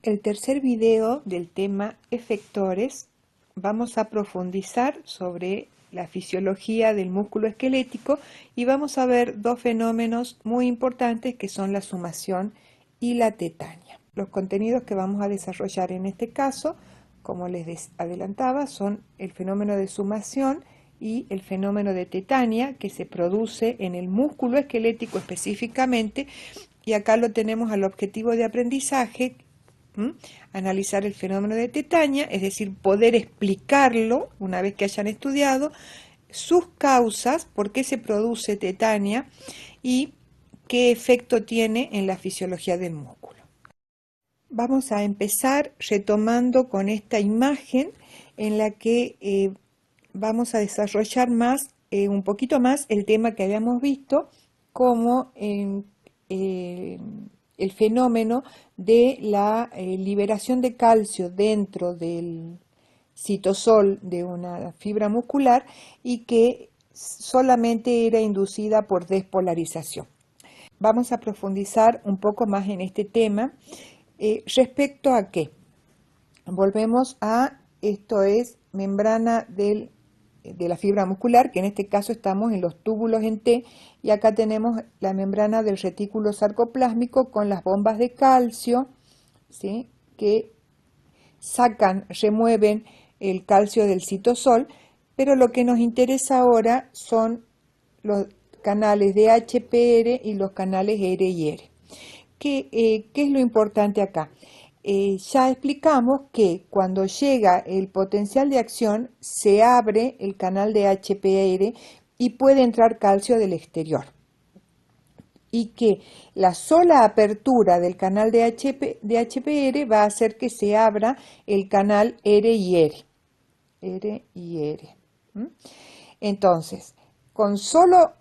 el tercer video del tema efectores vamos a profundizar sobre la fisiología del músculo esquelético y vamos a ver dos fenómenos muy importantes que son la sumación y la tetania. Los contenidos que vamos a desarrollar en este caso, como les adelantaba, son el fenómeno de sumación y el fenómeno de tetania que se produce en el músculo esquelético específicamente, y acá lo tenemos al objetivo de aprendizaje. Analizar el fenómeno de tetania, es decir, poder explicarlo una vez que hayan estudiado sus causas, por qué se produce tetania y qué efecto tiene en la fisiología del músculo. Vamos a empezar retomando con esta imagen en la que vamos a desarrollar un poquito más el tema que habíamos visto como el fenómeno de la liberación de calcio dentro del citosol de una fibra muscular y que solamente era inducida por despolarización. Vamos a profundizar un poco más en este tema. ¿Respecto a qué? Volvemos a, esto es membrana de la fibra muscular, que en este caso estamos en los túbulos en T, y acá tenemos la membrana del retículo sarcoplásmico con las bombas de calcio, ¿sí?, que remueven el calcio del citosol, pero lo que nos interesa ahora son los canales de HPR y los canales R y R. ¿Qué es lo importante acá? Ya explicamos que cuando llega el potencial de acción se abre el canal de HPR y puede entrar calcio del exterior, y que la sola apertura del canal de HPR va a hacer que se abra el canal R y R. Entonces, con solo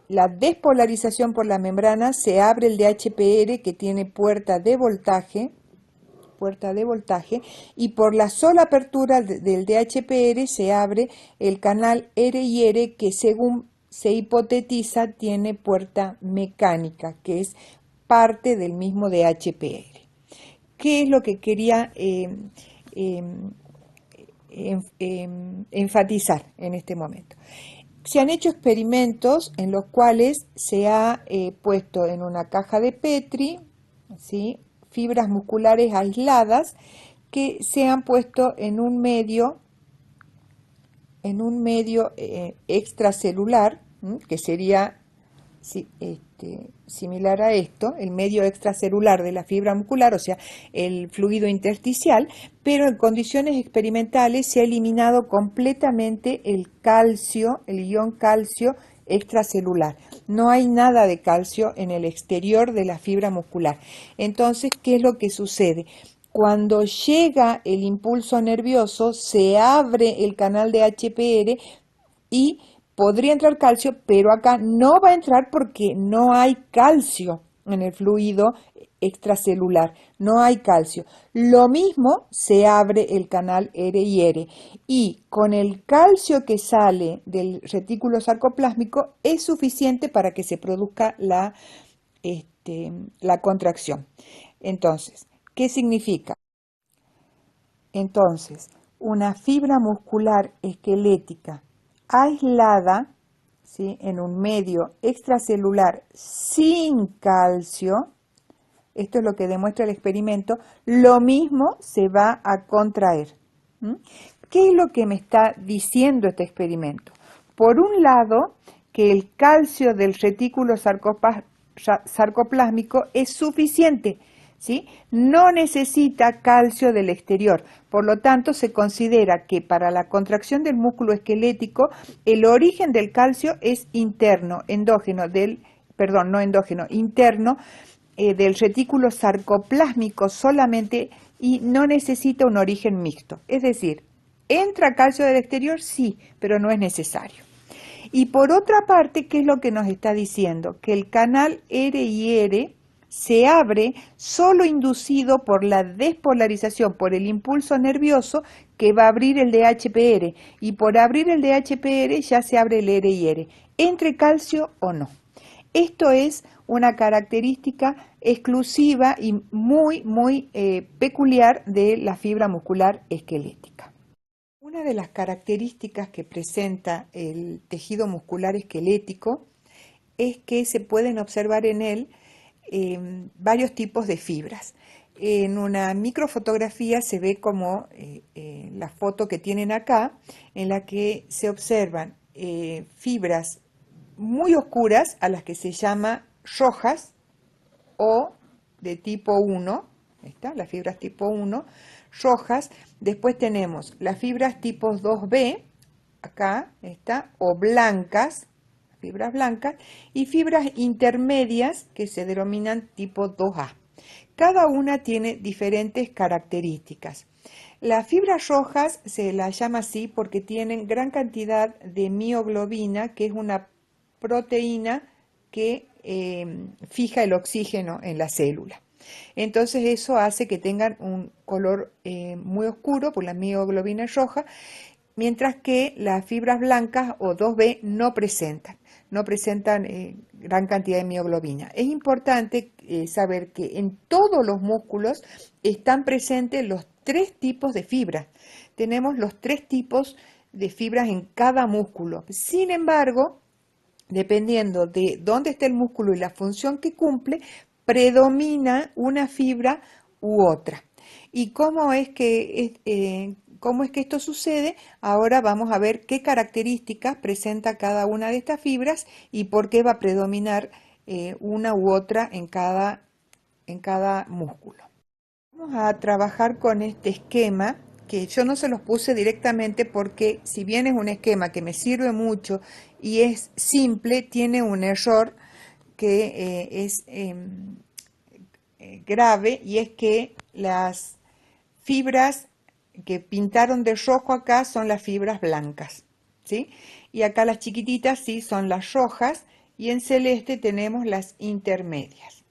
la despolarización por la membrana se abre el DHPR, que tiene puerta de voltaje, y por la sola apertura del DHPR se abre el canal R y R, que según se hipotetiza tiene puerta mecánica, que es parte del mismo DHPR. ¿Qué es lo que quería enfatizar en este momento? Se han hecho experimentos en los cuales se ha puesto en una caja de Petri, ¿sí?, fibras musculares aisladas que se han puesto en un medio extracelular, que sería similar a esto, el medio extracelular de la fibra muscular, o sea, el fluido intersticial, pero en condiciones experimentales se ha eliminado completamente el calcio, el ion calcio extracelular. No hay nada de calcio en el exterior de la fibra muscular. Entonces, ¿qué es lo que sucede? Cuando llega el impulso nervioso, se abre el canal de HPR y podría entrar calcio, pero acá no va a entrar porque no hay calcio en el fluido extracelular, no hay calcio. Lo mismo se abre el canal R y R, y con el calcio que sale del retículo sarcoplásmico es suficiente para que se produzca la contracción. Entonces, ¿qué significa? Entonces, una fibra muscular esquelética aislada, ¿sí?, en un medio extracelular sin calcio, esto es lo que demuestra el experimento, lo mismo se va a contraer. ¿Qué es lo que me está diciendo este experimento? Por un lado, que el calcio del retículo sarcoplásmico es suficiente, ¿sí? No necesita calcio del exterior, por lo tanto se considera que para la contracción del músculo esquelético el origen del calcio es interno del retículo sarcoplásmico solamente, y no necesita un origen mixto, es decir, ¿entra calcio del exterior? Sí, pero no es necesario. Y por otra parte, ¿qué es lo que nos está diciendo? Que el canal R y R se abre solo inducido por la despolarización, por el impulso nervioso que va a abrir el DHPR, y por abrir el DHPR ya se abre el R y R, entre calcio o no. Esto es una característica exclusiva y muy peculiar de la fibra muscular esquelética. Una de las características que presenta el tejido muscular esquelético es que se pueden observar en él varios tipos de fibras. En una microfotografía se ve como la foto que tienen acá, en la que se observan fibras muy oscuras a las que se llama rojas o de tipo 1, las fibras tipo 1, rojas. Después tenemos las fibras tipo 2B, acá está, o blancas, fibras blancas, y fibras intermedias que se denominan tipo 2A. Cada una tiene diferentes características. Las fibras rojas se las llama así porque tienen gran cantidad de mioglobina, que es una proteína que fija el oxígeno en la célula. Entonces eso hace que tengan un color muy oscuro, por la mioglobina es roja, mientras que las fibras blancas o 2B no presentan gran cantidad de mioglobina. Es importante saber que en todos los músculos están presentes los tres tipos de fibras. Tenemos los tres tipos de fibras en cada músculo. Sin embargo, dependiendo de dónde está el músculo y la función que cumple, predomina una fibra u otra. ¿Y cómo es que esto sucede? Ahora vamos a ver qué características presenta cada una de estas fibras y por qué va a predominar una u otra en cada músculo. Vamos a trabajar con este esquema, que yo no se los puse directamente porque si bien es un esquema que me sirve mucho y es simple, tiene un error que es grave, y es que las fibras que pintaron de rojo acá son las fibras blancas, ¿sí? Y acá las chiquititas sí son las rojas, y en celeste tenemos las intermedias.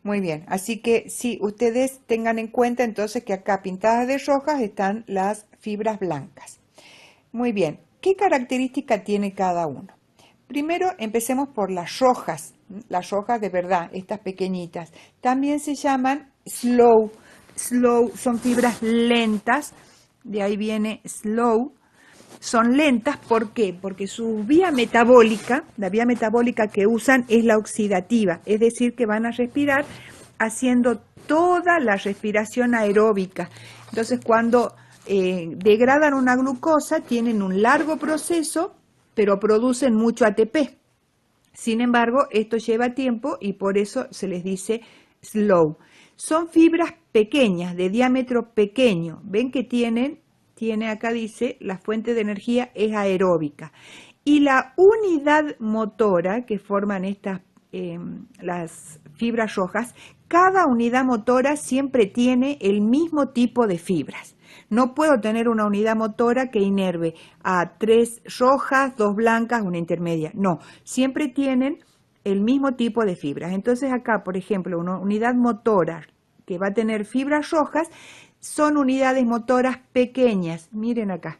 Muy bien, así que sí, ustedes tengan en cuenta entonces que acá pintadas de rojas están las fibras blancas. Muy bien, ¿qué característica tiene cada uno? Primero empecemos por las rojas de verdad, estas pequeñitas. También se llaman slow. Slow son fibras lentas, de ahí viene slow. Son lentas, ¿por qué? Porque su vía metabólica, la vía metabólica que usan es la oxidativa, es decir, que van a respirar haciendo toda la respiración aeróbica. Entonces, cuando degradan una glucosa, tienen un largo proceso, pero producen mucho ATP. Sin embargo, esto lleva tiempo y por eso se les dice slow. Son fibras pequeñas, de diámetro pequeño. Ven que tiene acá dice, la fuente de energía es aeróbica. Y la unidad motora que forman las fibras rojas, cada unidad motora siempre tiene el mismo tipo de fibras. No puedo tener una unidad motora que inerve a 3 rojas, 2 blancas, una intermedia. No, siempre tienen el mismo tipo de fibras. Entonces acá, por ejemplo, una unidad motora que va a tener fibras rojas, son unidades motoras pequeñas, miren acá,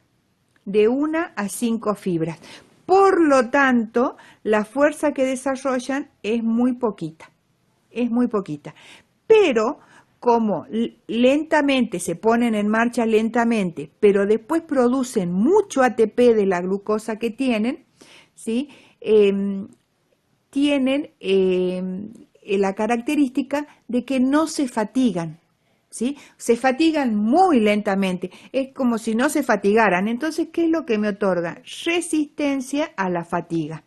de 1 a 5 fibras. Por lo tanto, la fuerza que desarrollan es muy poquita, Pero como lentamente se ponen en marcha lentamente, pero después producen mucho ATP de la glucosa que tienen, ¿sí? Tienen la característica de que no se fatigan, ¿sí? Se fatigan muy lentamente, es como si no se fatigaran. Entonces, ¿qué es lo que me otorga? Resistencia a la fatiga.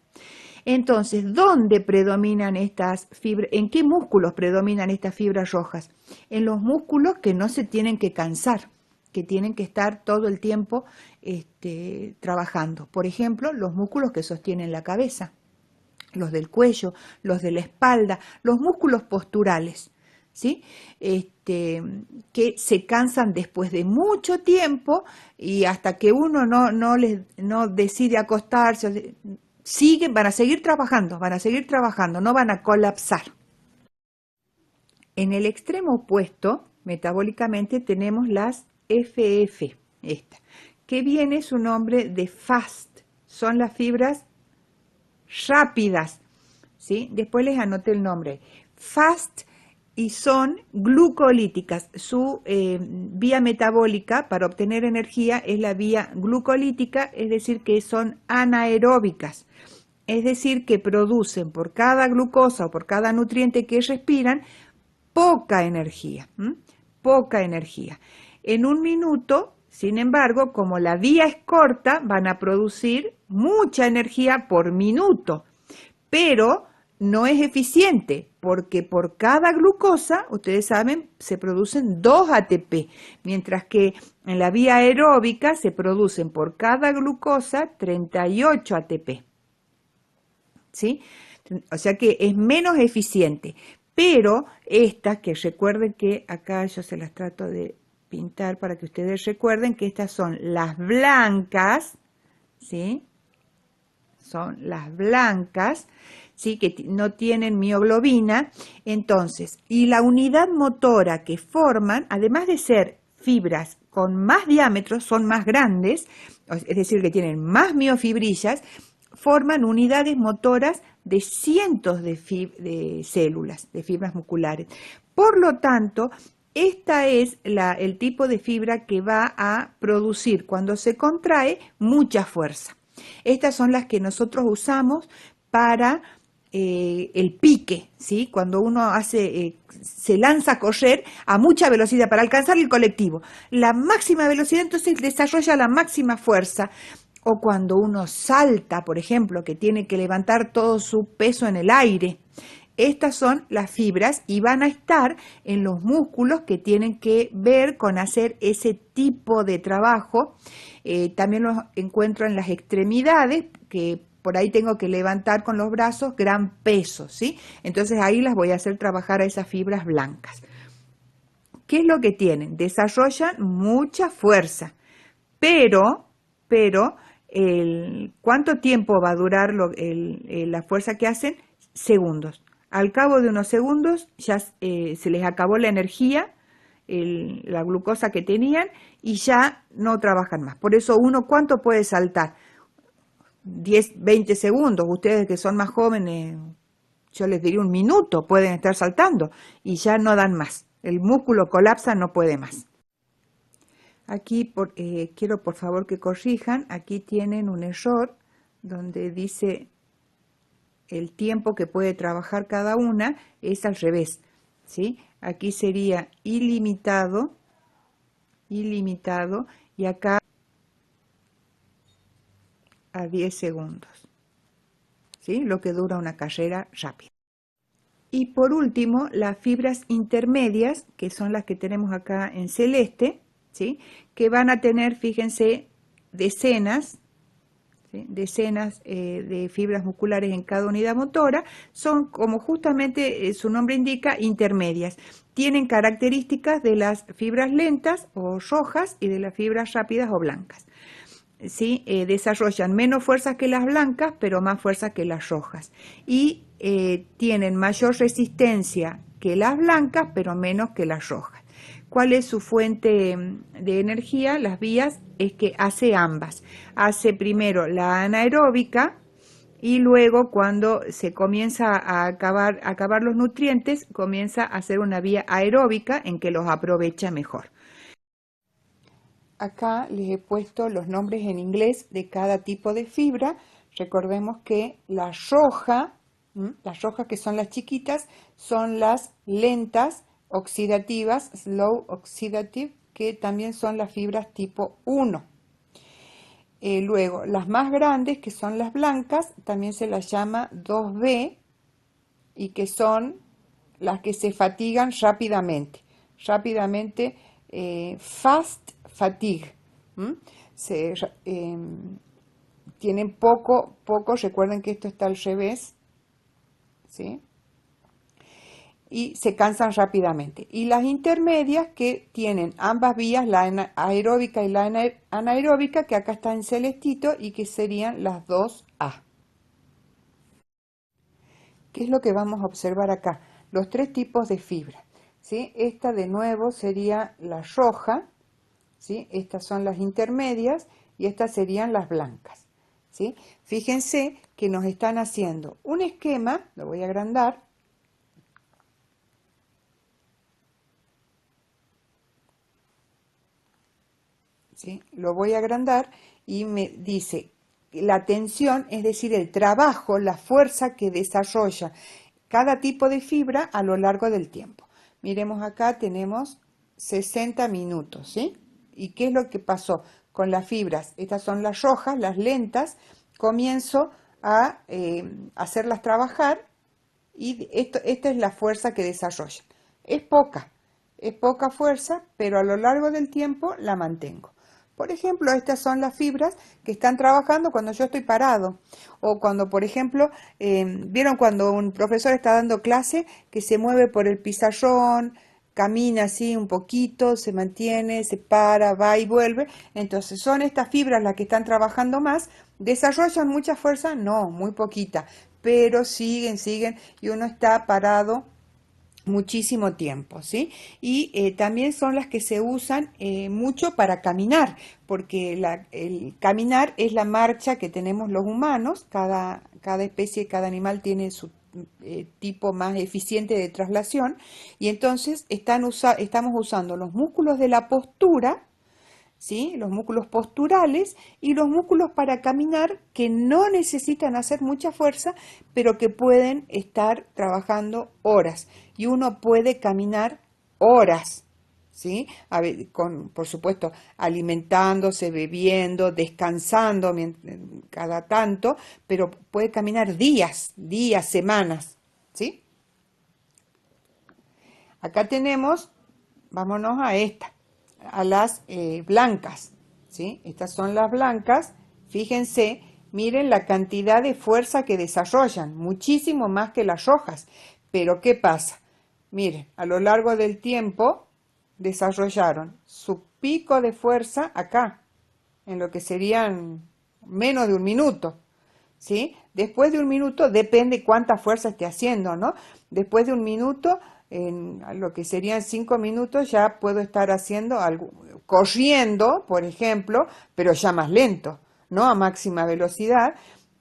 Entonces, ¿dónde predominan estas fibras? ¿En qué músculos predominan estas fibras rojas? En los músculos que no se tienen que cansar, que tienen que estar todo el tiempo trabajando. Por ejemplo, los músculos que sostienen la cabeza, los del cuello, los de la espalda, los músculos posturales, ¿sí? Que se cansan después de mucho tiempo y hasta que uno no decide acostarse, van a seguir trabajando, no van a colapsar. En el extremo opuesto, metabólicamente, tenemos las FF, que viene su nombre de fast, son las fibras rápidas, ¿sí? Después les anoté el nombre. fast y son glucolíticas. Su vía metabólica para obtener energía es la vía glucolítica, es decir, que son anaeróbicas. Es decir, que producen por cada glucosa o por cada nutriente que respiran poca energía, poca energía. En un minuto, sin embargo, como la vía es corta, van a producir mucha energía por minuto, pero no es eficiente porque por cada glucosa, ustedes saben, se producen 2 ATP, mientras que en la vía aeróbica se producen por cada glucosa 38 ATP. ¿Sí? O sea que es menos eficiente, pero estas, que recuerden que acá yo se las trato de pintar para que ustedes recuerden que estas son las blancas, ¿sí? Son las blancas, ¿sí? Que no tienen mioglobina. Entonces, y la unidad motora que forman, además de ser fibras con más diámetro, son más grandes, es decir, que tienen más miofibrillas, forman unidades motoras de cientos de células, de fibras musculares. Por lo tanto, esta es el tipo de fibra que va a producir cuando se contrae mucha fuerza. Estas son las que nosotros usamos para el pique, ¿sí? Cuando uno se lanza a correr a mucha velocidad para alcanzar el colectivo. La máxima velocidad entonces desarrolla la máxima fuerza. O cuando uno salta, por ejemplo, que tiene que levantar todo su peso en el aire. Estas son las fibras y van a estar en los músculos que tienen que ver con hacer ese tipo de trabajo. También los encuentro en las extremidades, que por ahí tengo que levantar con los brazos gran peso, ¿sí? Entonces ahí las voy a hacer trabajar a esas fibras blancas. ¿Qué es lo que tienen? Desarrollan mucha fuerza, pero ¿cuánto tiempo va a durar la fuerza que hacen? Segundos. Al cabo de unos segundos ya se les acabó la energía, la glucosa que tenían, y ya no trabajan más. Por eso uno, ¿cuánto puede saltar? 10, 20 segundos. Ustedes que son más jóvenes, yo les diría un minuto, pueden estar saltando y ya no dan más. El músculo colapsa, no puede más. Aquí quiero por favor que corrijan, aquí tienen un error donde dice el tiempo que puede trabajar cada una, es al revés, ¿sí? Aquí sería ilimitado, y acá a 10 segundos, ¿sí? Lo que dura una carrera rápida. Y por último, las fibras intermedias, que son las que tenemos acá en celeste, ¿sí? Que van a tener, fíjense, decenas, ¿sí? Decenas de fibras musculares en cada unidad motora. Son, como justamente su nombre indica, intermedias. Tienen características de las fibras lentas o rojas y de las fibras rápidas o blancas. ¿Sí? Desarrollan menos fuerza que las blancas, pero más fuerza que las rojas. Y tienen mayor resistencia que las blancas, pero menos que las rojas. ¿Cuál es su fuente de energía? Las vías es que hace ambas. Hace primero la anaeróbica y luego cuando se comienza a acabar los nutrientes, comienza a hacer una vía aeróbica en que los aprovecha mejor. Acá les he puesto los nombres en inglés de cada tipo de fibra. Recordemos que las rojas que son las chiquitas, son las lentas oxidativas, slow oxidative, que también son las fibras tipo 1. Luego, las más grandes, que son las blancas, también se las llama 2B, y que son las que se fatigan rápidamente. Fast fatigue. Tienen poco, recuerden que esto está al revés, ¿sí? Y se cansan rápidamente. Y las intermedias, que tienen ambas vías, la aeróbica y la anaeróbica, que acá está en celestito, y que serían las 2A. ¿Qué es lo que vamos a observar acá? Los 3 tipos de fibra, ¿sí? Esta de nuevo sería la roja, ¿sí? Estas son las intermedias y estas serían las blancas, ¿sí? Fíjense que nos están haciendo un esquema, lo voy a agrandar, ¿sí? Lo voy a agrandar y me dice la tensión, es decir, el trabajo, la fuerza que desarrolla cada tipo de fibra a lo largo del tiempo. Miremos acá, tenemos 60 minutos, ¿sí? ¿Y qué es lo que pasó con las fibras? Estas son las rojas, las lentas. Comienzo a hacerlas trabajar y esta es la fuerza que desarrollan. Es poca fuerza, pero a lo largo del tiempo la mantengo. Por ejemplo, estas son las fibras que están trabajando cuando yo estoy parado. O cuando, por ejemplo, ¿vieron cuando un profesor está dando clase que se mueve por el pizarrón, camina así un poquito, se mantiene, se para, va y vuelve? Entonces, ¿son estas fibras las que están trabajando más? ¿Desarrollan mucha fuerza? No, muy poquita, pero siguen, y uno está parado muchísimo tiempo, ¿sí? Y también son las que se usan mucho para caminar, porque el caminar es la marcha que tenemos los humanos. Cada especie, cada animal tiene su tipo más eficiente de traslación, y entonces estamos usando los músculos de la postura, ¿sí? Los músculos posturales y los músculos para caminar, que no necesitan hacer mucha fuerza, pero que pueden estar trabajando horas. Y uno puede caminar horas, ¿sí? Por supuesto, alimentándose, bebiendo, descansando cada tanto, pero puede caminar días, semanas, ¿sí? Acá tenemos, vámonos a esta, a las blancas, ¿sí? Estas son las blancas. Fíjense, miren la cantidad de fuerza que desarrollan, muchísimo más que las rojas. Pero ¿qué pasa? Miren, a lo largo del tiempo desarrollaron su pico de fuerza acá, en lo que serían menos de un minuto, ¿sí? Después de un minuto, depende cuánta fuerza esté haciendo, ¿no? Después de un minuto, en lo que serían 5 minutos, ya puedo estar haciendo algo, corriendo, por ejemplo, pero ya más lento, ¿no? A máxima velocidad.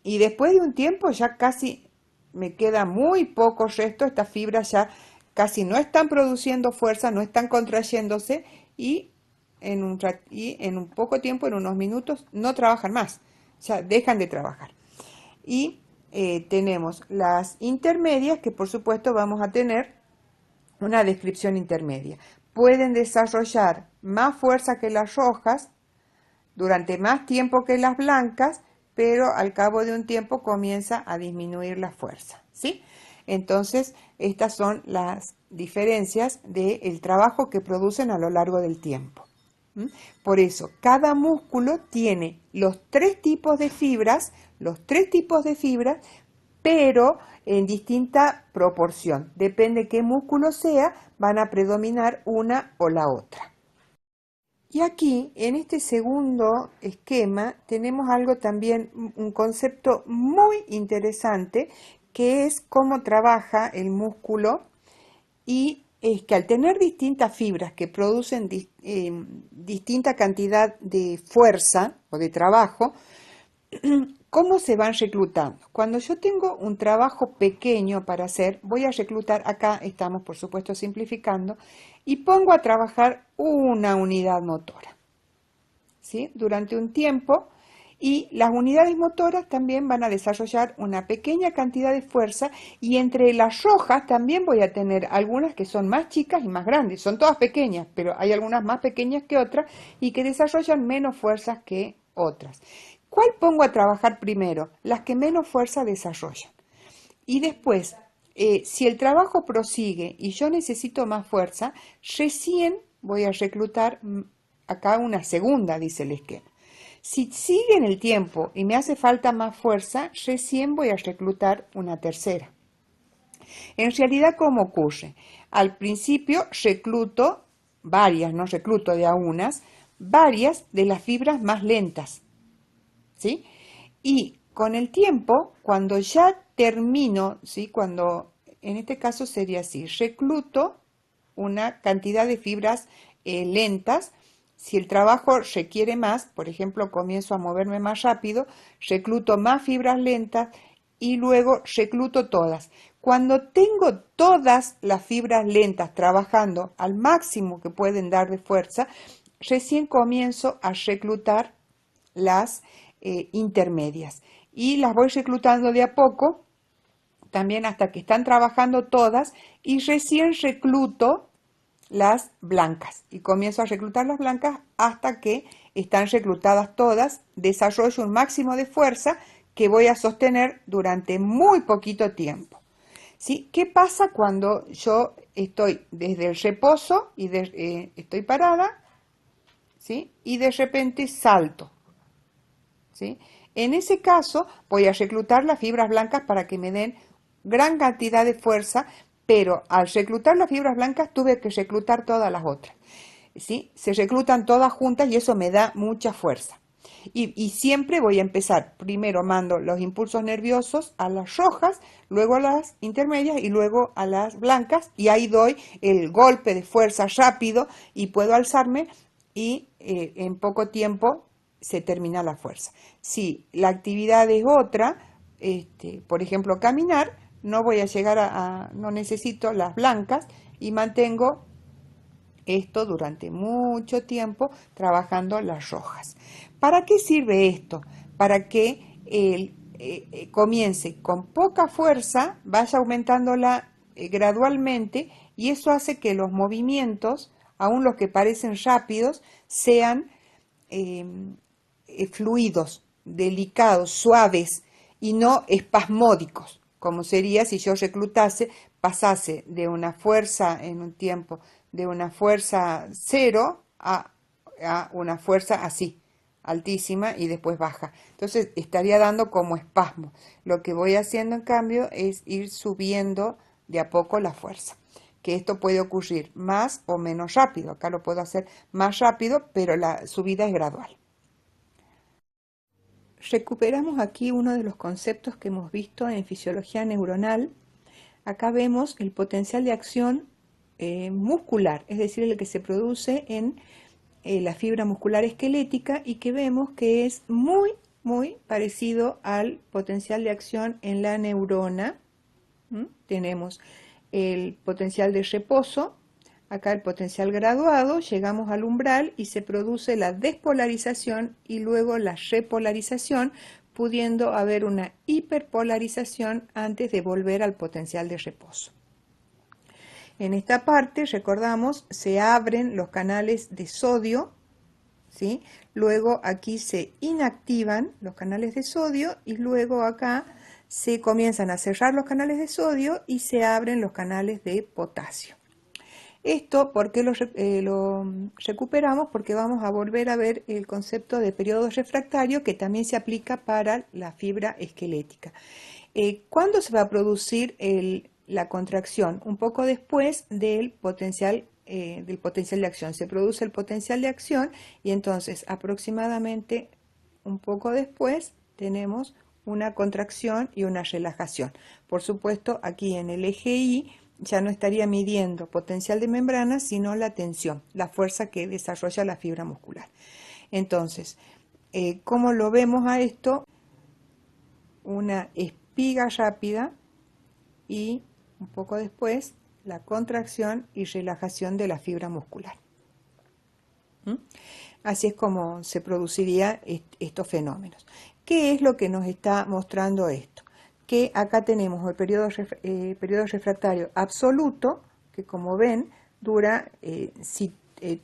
Y después de un tiempo ya casi me queda muy poco resto, estas fibras ya casi no están produciendo fuerza, no están contrayéndose, y en un poco tiempo, en unos minutos, no trabajan más, ya dejan de trabajar. Y tenemos las intermedias, que por supuesto vamos a tener una descripción intermedia. Pueden desarrollar más fuerza que las rojas durante más tiempo que las blancas, pero al cabo de un tiempo comienza a disminuir la fuerza, ¿sí? Entonces, estas son las diferencias del trabajo que producen a lo largo del tiempo. Por eso, cada músculo tiene los tres tipos de fibras, pero en distinta proporción. Depende qué músculo sea, van a predominar una o la otra. Y aquí, en este segundo esquema, tenemos algo también, un concepto muy interesante, que es cómo trabaja el músculo. Y es que al tener distintas fibras que producen distinta cantidad de fuerza o de trabajo, ¿cómo se van reclutando? Cuando yo tengo un trabajo pequeño para hacer, voy a reclutar, acá estamos por supuesto simplificando, y pongo a trabajar una unidad motora, ¿sí? Durante un tiempo. Y las unidades motoras también van a desarrollar una pequeña cantidad de fuerza, y entre las rojas también voy a tener algunas que son más chicas y más grandes. Son todas pequeñas, pero hay algunas más pequeñas que otras y que desarrollan menos fuerzas que otras. ¿Cuál pongo a trabajar primero? Las que menos fuerza desarrollan. Y después, si el trabajo prosigue y yo necesito más fuerza, recién voy a reclutar acá una segunda, dice el esquema. Si sigue en el tiempo y me hace falta más fuerza, recién voy a reclutar una tercera. En realidad, ¿cómo ocurre? Al principio recluto varias, no recluto de a unas, varias de las fibras más lentas, ¿sí? Y con el tiempo, cuando ya termino, ¿sí? Cuando, en este caso sería así, recluto una cantidad de fibras lentas. Si el trabajo requiere más, por ejemplo, comienzo a moverme más rápido, recluto más fibras lentas y luego recluto todas. Cuando tengo todas las fibras lentas trabajando al máximo que pueden dar de fuerza, recién comienzo a reclutar las intermedias. Y las voy reclutando de a poco, también hasta que están trabajando todas, y recién recluto las blancas. Y comienzo a reclutar las blancas hasta que están reclutadas todas. Desarrollo un máximo de fuerza que voy a sostener durante muy poquito tiempo. ¿Sí? ¿Qué pasa cuando yo estoy desde el reposo y estoy parada? ¿Sí? Y de repente salto. ¿Sí? En ese caso voy a reclutar las fibras blancas para que me den gran cantidad de fuerza, pero al reclutar las fibras blancas tuve que reclutar todas las otras. ¿Sí? Se reclutan todas juntas y eso me da mucha fuerza. Y siempre voy a empezar, primero mando los impulsos nerviosos a las rojas, luego a las intermedias y luego a las blancas, y ahí doy el golpe de fuerza rápido y puedo alzarme y en poco tiempo se termina la fuerza. Si la actividad es otra, por ejemplo caminar, no voy a llegar no necesito las blancas y mantengo esto durante mucho tiempo trabajando las rojas. ¿Para qué sirve esto? Para que comience con poca fuerza, vaya aumentándola gradualmente, y eso hace que los movimientos, aun los que parecen rápidos, sean fluidos, delicados, suaves y no espasmódicos, como sería si yo reclutase, pasase de una fuerza en un tiempo, de una fuerza cero a una fuerza así, altísima y después baja. Entonces estaría dando como espasmo. Lo que voy haciendo en cambio es ir subiendo de a poco la fuerza. Que esto puede ocurrir más o menos rápido. Acá lo puedo hacer más rápido, pero la subida es gradual. Recuperamos aquí uno de los conceptos que hemos visto en fisiología neuronal. Acá vemos el potencial de acción muscular, es decir, el que se produce en la fibra muscular esquelética, y que vemos que es muy parecido al potencial de acción en la neurona. Tenemos el potencial de reposo, acá el potencial graduado, llegamos al umbral y se produce la despolarización y luego la repolarización, pudiendo haber una hiperpolarización antes de volver al potencial de reposo. En esta parte, recordamos, se abren los canales de sodio, ¿sí? Luego aquí se inactivan los canales de sodio y luego acá se comienzan a cerrar los canales de sodio y se abren los canales de potasio. Esto, ¿por qué lo recuperamos? Porque vamos a volver a ver el concepto de periodo refractario, que también se aplica para la fibra esquelética. ¿Cuándo se va a producir la contracción? Un poco después del potencial de acción. Se produce el potencial de acción y entonces aproximadamente un poco después tenemos una contracción y una relajación. Por supuesto, aquí en el eje Y ya no estaría midiendo potencial de membrana, sino la tensión, la fuerza que desarrolla la fibra muscular. Entonces, ¿cómo lo vemos a esto? Una espiga rápida y un poco después la contracción y relajación de la fibra muscular. Así es como se producirían estos fenómenos. ¿Qué es lo que nos está mostrando esto? Que acá tenemos el periodo refractario absoluto, que como ven dura, si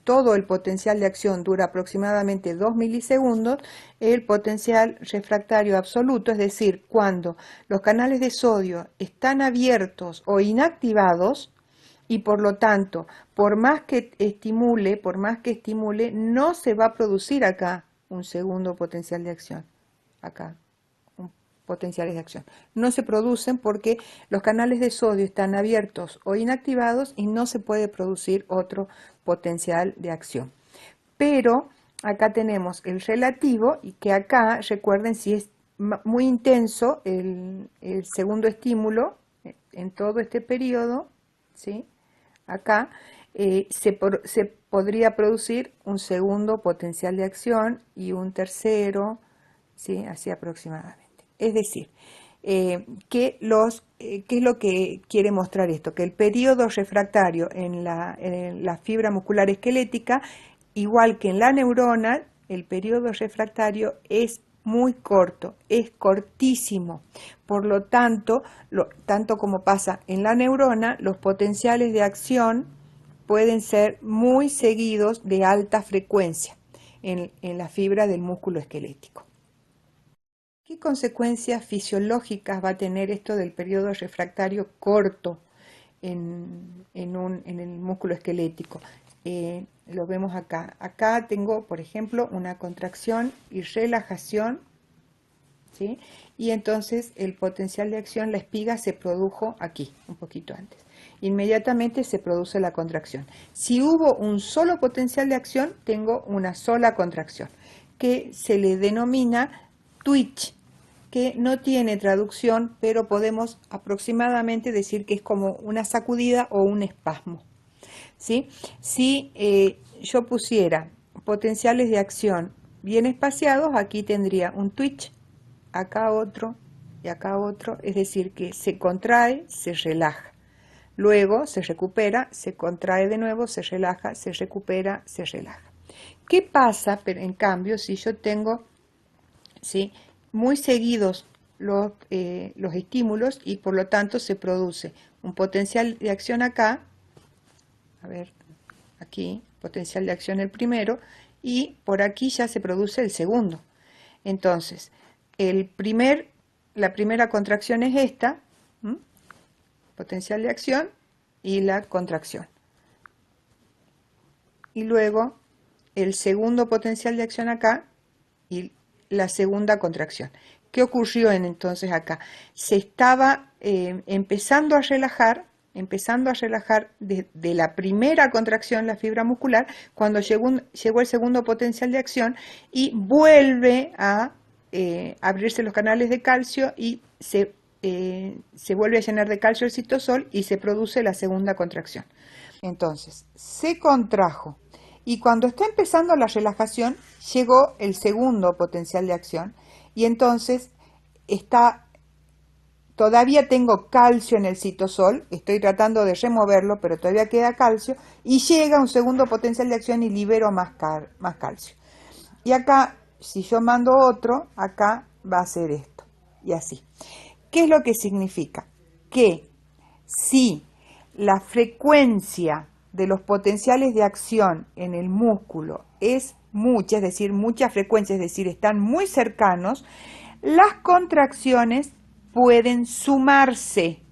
todo el potencial de acción dura aproximadamente 2 milisegundos, el potencial refractario absoluto, es decir, cuando los canales de sodio están abiertos o inactivados, y por lo tanto, por más que estimule, no se va a producir acá un segundo potencial de acción. Acá, potenciales de acción. No se producen porque los canales de sodio están abiertos o inactivados y no se puede producir otro potencial de acción. Pero acá tenemos el relativo, y que acá, recuerden, si es muy intenso el segundo estímulo en todo este periodo, ¿sí? Acá se podría producir un segundo potencial de acción y un tercero, ¿sí? Así aproximadamente. Es decir, ¿qué es lo que quiere mostrar esto? Que el periodo refractario en la fibra muscular esquelética igual que en la neurona, el periodo refractario es muy corto, es cortísimo. Por lo tanto, tanto como pasa en la neurona, los potenciales de acción pueden ser muy seguidos de alta frecuencia en la fibra del músculo esquelético. ¿Qué consecuencias fisiológicas va a tener esto del periodo refractario corto en el músculo esquelético? Lo vemos acá. Acá tengo, por ejemplo, una contracción y relajación, ¿sí? Y entonces el potencial de acción, la espiga se produjo aquí, un poquito antes. Inmediatamente se produce la contracción. Si hubo un solo potencial de acción, tengo una sola contracción, que se le denomina twitch, que no tiene traducción, pero podemos aproximadamente decir que es como una sacudida o un espasmo, ¿sí? Si yo pusiera potenciales de acción bien espaciados, aquí tendría un twitch, acá otro y acá otro, es decir, que se contrae, se relaja. Luego se recupera, se contrae de nuevo, se relaja, se recupera, se relaja. ¿Qué pasa, pero en cambio, si yo tengo, ¿sí?, muy seguidos los estímulos y por lo tanto se produce un potencial de acción acá, a ver, aquí, potencial de acción el primero, y por aquí ya se produce el segundo. Entonces, la primera contracción es esta, potencial de acción y la contracción. Y luego el segundo potencial de acción acá y la segunda contracción. ¿Qué ocurrió entonces acá? Se estaba empezando a relajar de la primera contracción la fibra muscular cuando llegó el segundo potencial de acción y vuelve a abrirse los canales de calcio y se vuelve a llenar de calcio el citosol y se produce la segunda contracción. Entonces, se contrajo y cuando está empezando la relajación llegó el segundo potencial de acción y entonces todavía tengo calcio en el citosol, estoy tratando de removerlo, pero todavía queda calcio, y llega un segundo potencial de acción y libero más calcio. Y acá, si yo mando otro, acá va a ser esto, y así. ¿Qué es lo que significa? Que si la frecuencia de los potenciales de acción en el músculo es mucha, es decir, mucha frecuencia, es decir, están muy cercanos, las contracciones pueden sumarse,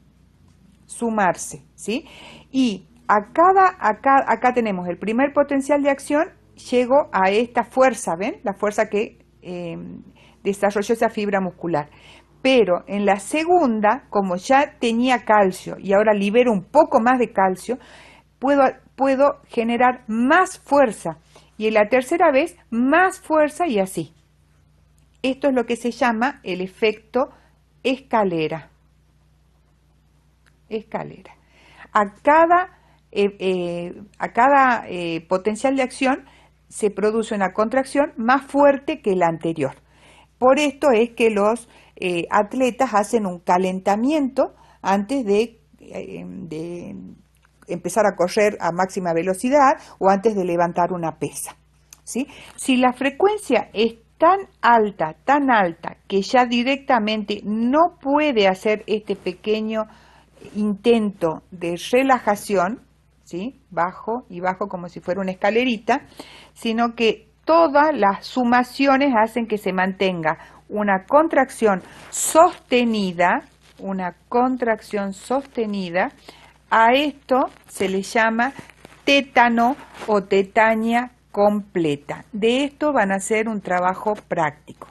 ¿sí? Y acá tenemos el primer potencial de acción, llego a esta fuerza, ¿ven? La fuerza que desarrolló esa fibra muscular. Pero en la segunda, como ya tenía calcio y ahora libero un poco más de calcio, puedo generar más fuerza. Y en la tercera vez, más fuerza y así. Esto es lo que se llama el efecto escalera. A cada potencial de acción se produce una contracción más fuerte que la anterior. Por esto es que los atletas hacen un calentamiento antes de empezar a correr a máxima velocidad o antes de levantar una pesa, ¿sí? Si la frecuencia es tan alta, que ya directamente no puede hacer este pequeño intento de relajación, ¿sí?, bajo y bajo como si fuera una escalerita, sino que todas las sumaciones hacen que se mantenga una contracción sostenida, a esto se le llama tétano o tetania completa. De esto van a hacer un trabajo práctico.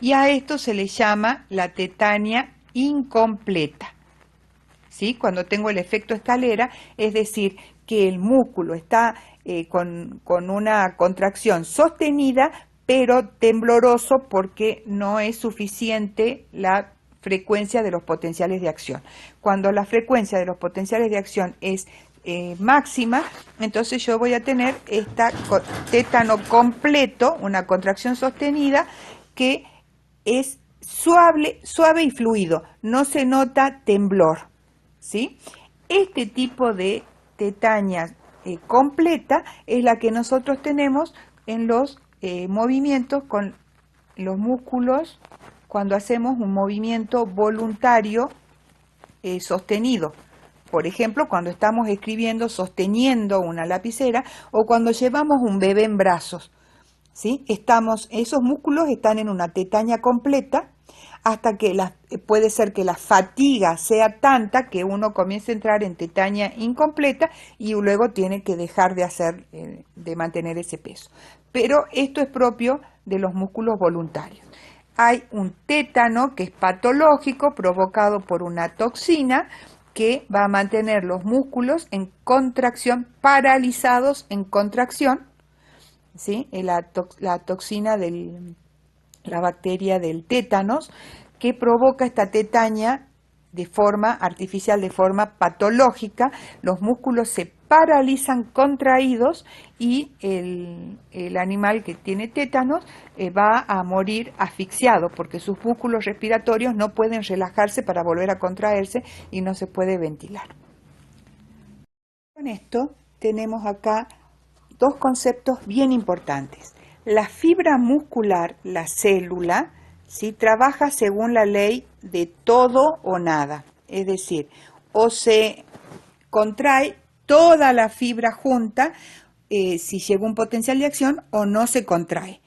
Y a esto se le llama la tetania incompleta, ¿sí? Cuando tengo el efecto escalera, es decir, que el músculo está con una contracción sostenida, pero tembloroso porque no es suficiente la frecuencia de los potenciales de acción. Cuando la frecuencia de los potenciales de acción es máxima, entonces yo voy a tener esta tétano completo, una contracción sostenida que es suave y fluido, no se nota temblor, ¿sí? Este tipo de tetania completa es la que nosotros tenemos en los movimientos con los músculos cuando hacemos un movimiento voluntario sostenido. Por ejemplo, cuando estamos escribiendo sosteniendo una lapicera o cuando llevamos un bebé en brazos. ¿Sí? Esos músculos están en una tetaña completa hasta que puede ser que la fatiga sea tanta que uno comience a entrar en tetaña incompleta y luego tiene que dejar de mantener ese peso. Pero esto es propio de los músculos voluntarios. Hay un tétano que es patológico provocado por una toxina que va a mantener los músculos en contracción, paralizados en contracción, ¿sí? La toxina la bacteria del tétanos, que provoca esta tetaña de forma artificial, de forma patológica. Los músculos se paralizan contraídos y el animal que tiene tétanos va a morir asfixiado porque sus músculos respiratorios no pueden relajarse para volver a contraerse y no se puede ventilar. Con esto tenemos acá dos conceptos bien importantes. La fibra muscular, la célula, ¿sí?, trabaja según la ley de todo o nada. Es decir, o se contrae toda la fibra junta si llega un potencial de acción o no se contrae.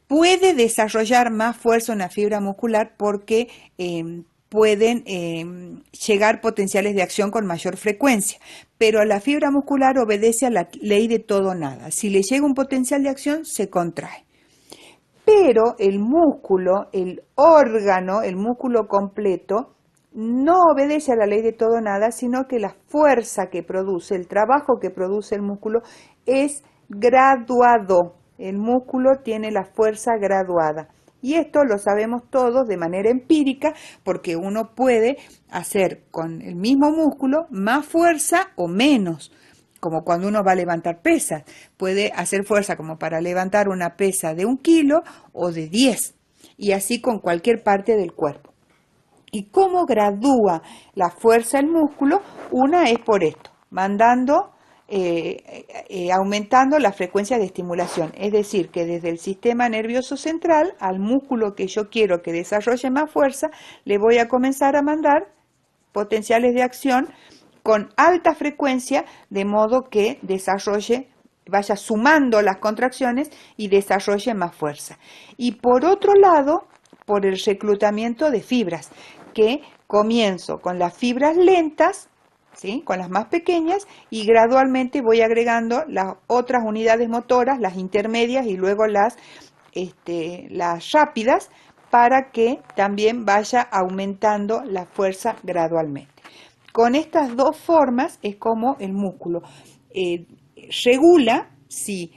Puede desarrollar más fuerza una fibra muscular porque pueden llegar potenciales de acción con mayor frecuencia, pero la fibra muscular obedece a la ley de todo o nada. Si le llega un potencial de acción, se contrae. Pero el músculo, el órgano, el músculo completo, no obedece a la ley de todo o nada, sino que la fuerza que produce, el trabajo que produce el músculo es graduado. El músculo tiene la fuerza graduada. Y esto lo sabemos todos de manera empírica porque uno puede hacer con el mismo músculo más fuerza o menos, como cuando uno va a levantar pesas. Puede hacer fuerza como para levantar una pesa de 1 kilo o de 10, y así con cualquier parte del cuerpo. ¿Y cómo gradúa la fuerza el músculo? Una es por esto, aumentando la frecuencia de estimulación, es decir, que desde el sistema nervioso central al músculo que yo quiero que desarrolle más fuerza, le voy a comenzar a mandar potenciales de acción con alta frecuencia, de modo que vaya sumando las contracciones y desarrolle más fuerza. Y por otro lado, por el reclutamiento de fibras, que comienzo con las fibras lentas, ¿sí?, con las más pequeñas, y gradualmente voy agregando las otras unidades motoras, las intermedias y luego las rápidas, para que también vaya aumentando la fuerza gradualmente. Con estas dos formas es como el músculo regula si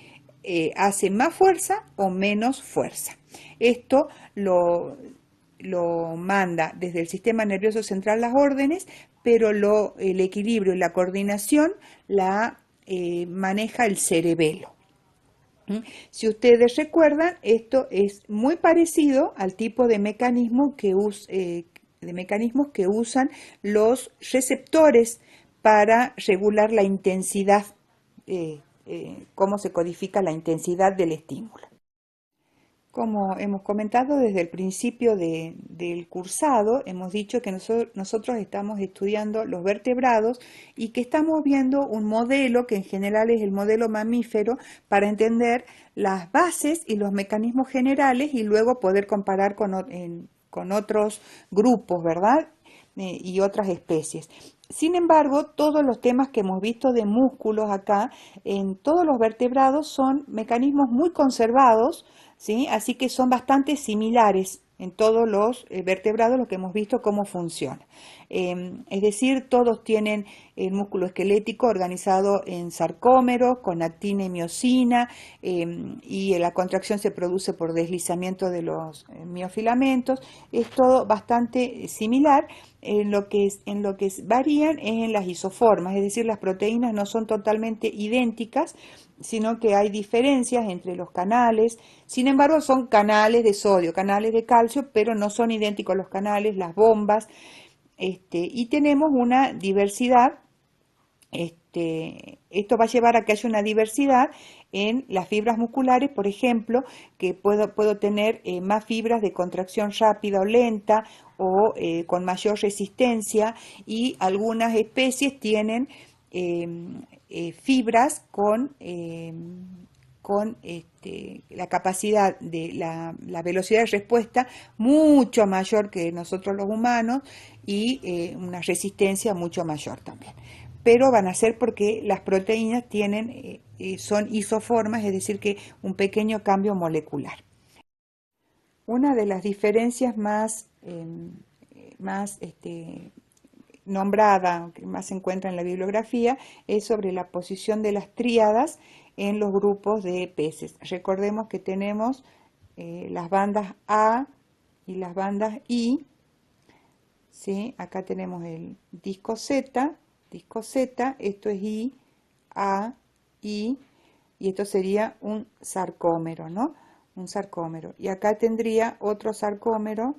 hace más fuerza o menos fuerza. Esto lo manda desde el sistema nervioso central las órdenes, pero el equilibrio y la coordinación la maneja el cerebelo. Si ustedes recuerdan, esto es muy parecido al tipo de mecanismos que usan los receptores para regular la intensidad, cómo se codifica la intensidad del estímulo. Como hemos comentado desde el principio del cursado, hemos dicho que nosotros estamos estudiando los vertebrados y que estamos viendo un modelo que en general es el modelo mamífero para entender las bases y los mecanismos generales y luego poder comparar con otros grupos, ¿verdad?, y otras especies. Sin embargo, todos los temas que hemos visto de músculos acá, en todos los vertebrados, son mecanismos muy conservados, ¿sí?, así que son bastante similares en todos los vertebrados, lo que hemos visto cómo funciona. Es decir, todos tienen el músculo esquelético organizado en sarcómeros, con actina y miosina, y la contracción se produce por deslizamiento de los miofilamentos. Es todo bastante similar. En lo que varían es en las isoformas, es decir, las proteínas no son totalmente idénticas, sino que hay diferencias entre los canales. Sin embargo, son canales de sodio, canales de calcio, pero no son idénticos los canales, las bombas, y tenemos una diversidad Esto va a llevar a que haya una diversidad en las fibras musculares, por ejemplo, que puedo tener más fibras de contracción rápida o lenta o con mayor resistencia, y algunas especies tienen fibras con la capacidad de la velocidad de respuesta mucho mayor que nosotros los humanos, y una resistencia mucho mayor también. Pero van a ser porque las proteínas son isoformas, es decir, que un pequeño cambio molecular. Una de las diferencias más nombrada, que más se encuentra en la bibliografía, es sobre la posición de las tríadas en los grupos de peces. Recordemos que tenemos las bandas A y las bandas I, ¿sí? Acá tenemos el disco Z, esto es I, A, I, y esto sería un sarcómero, ¿no? Un sarcómero. Y acá tendría otro sarcómero,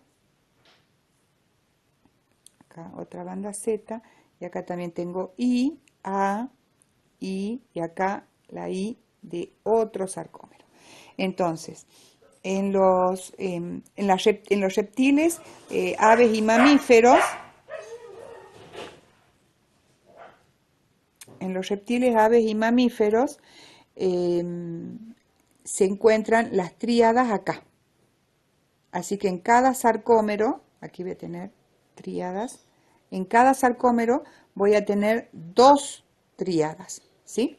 acá otra banda Z, y acá también tengo I, A, I, y acá la I de otro sarcómero. Entonces, en los reptiles, aves y mamíferos, se encuentran las tríadas acá. Así que en cada sarcómero, aquí voy a tener tríadas, en cada sarcómero voy a tener 2 tríadas, ¿sí?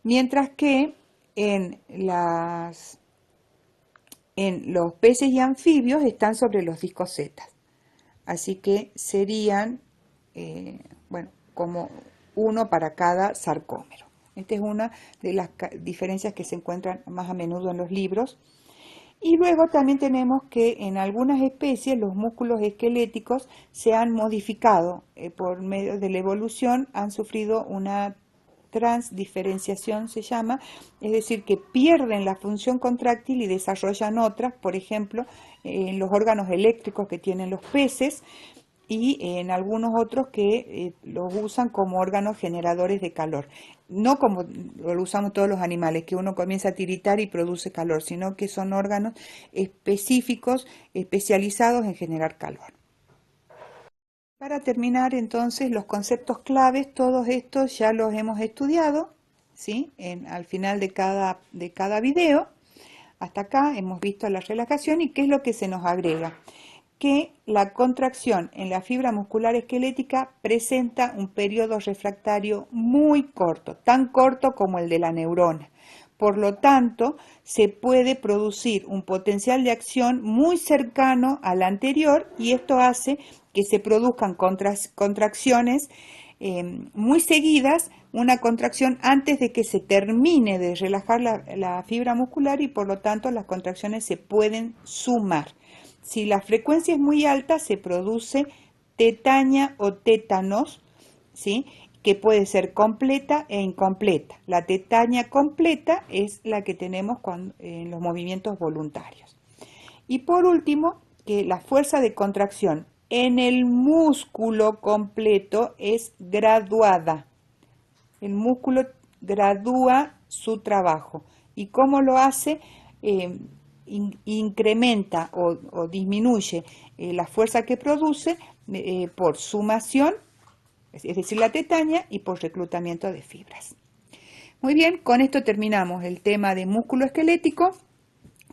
Mientras que en los peces y anfibios están sobre los discos Z. Así que serían, bueno, como uno para cada sarcómero. Esta es una de las diferencias que se encuentran más a menudo en los libros. Y luego también tenemos que en algunas especies los músculos esqueléticos se han modificado por medio de la evolución, han sufrido una transdiferenciación, se llama, es decir, que pierden la función contráctil y desarrollan otras, por ejemplo, en los órganos eléctricos que tienen los peces, y en algunos otros que los usan como órganos generadores de calor. No como lo usamos todos los animales, que uno comienza a tiritar y produce calor, sino que son órganos específicos, especializados en generar calor. Para terminar, entonces, los conceptos claves, todos estos ya los hemos estudiado, ¿sí? Al final de cada video. Hasta acá hemos visto la relajación y qué es lo que se nos agrega. Que la contracción en la fibra muscular esquelética presenta un periodo refractario muy corto, tan corto como el de la neurona. Por lo tanto, se puede producir un potencial de acción muy cercano al anterior, y esto hace que se produzcan contracciones muy seguidas, una contracción antes de que se termine de relajar la fibra muscular, y por lo tanto las contracciones se pueden sumar. Si la frecuencia es muy alta, se produce tetania o tétanos, ¿sí? Que puede ser completa e incompleta. La tetania completa es la que tenemos en los movimientos voluntarios. Y por último, que la fuerza de contracción en el músculo completo es graduada. El músculo gradúa su trabajo. ¿Y cómo lo hace? Incrementa o disminuye la fuerza que produce por sumación, es decir, la tetania, y por reclutamiento de fibras. Muy bien, con esto terminamos el tema de músculo esquelético.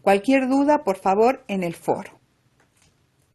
Cualquier duda, por favor, en el foro.